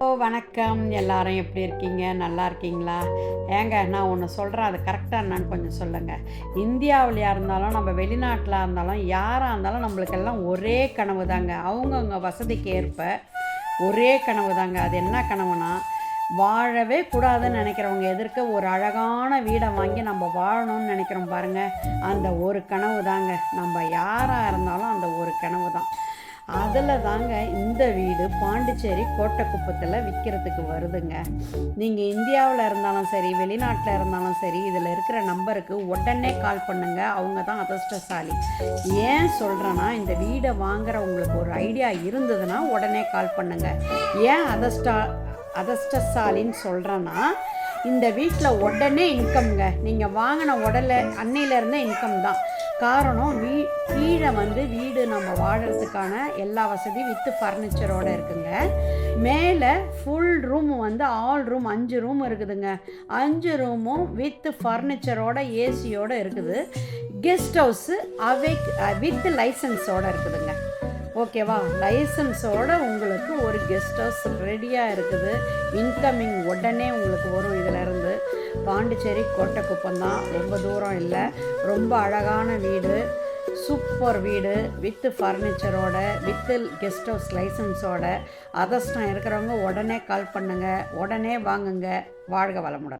வணக்கம். எல்லாரும் எப்படி இருக்கீங்க? நல்லா இருக்கீங்களா? ஏங்க நான் ஒன்று சொல்கிறேன், அது கரெக்டாக என்னான்னு கொஞ்சம் சொல்லுங்கள். இந்தியாவிலயா இருந்தாலும் நம்ம வெளிநாட்டில் இருந்தாலும் யாராக இருந்தாலும் நம்மளுக்கெல்லாம் ஒரே கனவு தாங்க. அவங்கவுங்க வசதிக்கு ஏற்ப ஒரே கனவு தாங்க. அது என்ன கனவுனா, வாழவே கூடாதுன்னு நினைக்கிறவங்க எதிர்க்க ஒரு அழகான வீடை வாங்கி நம்ம வாழணும்னு நினைக்கிறோம் பாருங்கள். அந்த ஒரு கனவு தாங்க. நம்ம யாராக இருந்தாலும் அந்த ஒரு கனவு தான். அதில் தாங்க இந்த வீடு பாண்டிச்சேரி கோட்டைக்குப்பத்தில் விற்கிறதுக்கு வருதுங்க. நீங்கள் இந்தியாவில் இருந்தாலும் சரி, வெளிநாட்டில் இருந்தாலும் சரி, இதில் இருக்கிற நம்பருக்கு உடனே கால் பண்ணுங்கள். அவங்க தான் அதிர்ஷ்டசாலி. ஏன் சொல்கிறேன்னா, இந்த வீடை வாங்குறவங்களுக்கு ஒரு ஐடியா இருந்ததுன்னா உடனே கால் பண்ணுங்கள். ஏன் அதிர்ஷ்டசாலின்னு சொல்கிறேன்னா, இந்த வீட்டில் உடனே இன்கம்ங்க. நீங்கள் வாங்கின அன்னையிலேருந்தே இன்கம் தான். காரணம், கீழே வீடு நம்ம வாழறதுக்கான எல்லா வசதியும் வித்து ஃபர்னிச்சரோடு இருக்குங்க. மேலே full room all room 5 room இருக்குதுங்க. 5 ரூமும் வித்து ஃபர்னிச்சரோட ஏசியோடு இருக்குது. கெஸ்ட் ஹவுஸு வித் லைசன்ஸோடு இருக்குதுங்க. ஓகேவா? லைசன்ஸோடு உங்களுக்கு ஒரு கெஸ்ட் ஹவுஸ் ரெடியாக இருக்குது. இன்கமிங் உடனே உங்களுக்கு வரும். இதிலேருந்து பாண்டிச்சேரி கோட்டைக்குப்பம் தான், ரொம்ப தூரம் இல்லை. ரொம்ப அழகான வீடு, சூப்பர் வீடு, வித்து ஃபர்னிச்சரோட, வித்து கெஸ்ட் ஹவுஸ் லைசன்ஸோட. அதிர்ஷ்டம் இருக்கிறவங்க உடனே கால் பண்ணுங்கள், உடனே வாங்குங்க. வாழ்க வளமுடன்.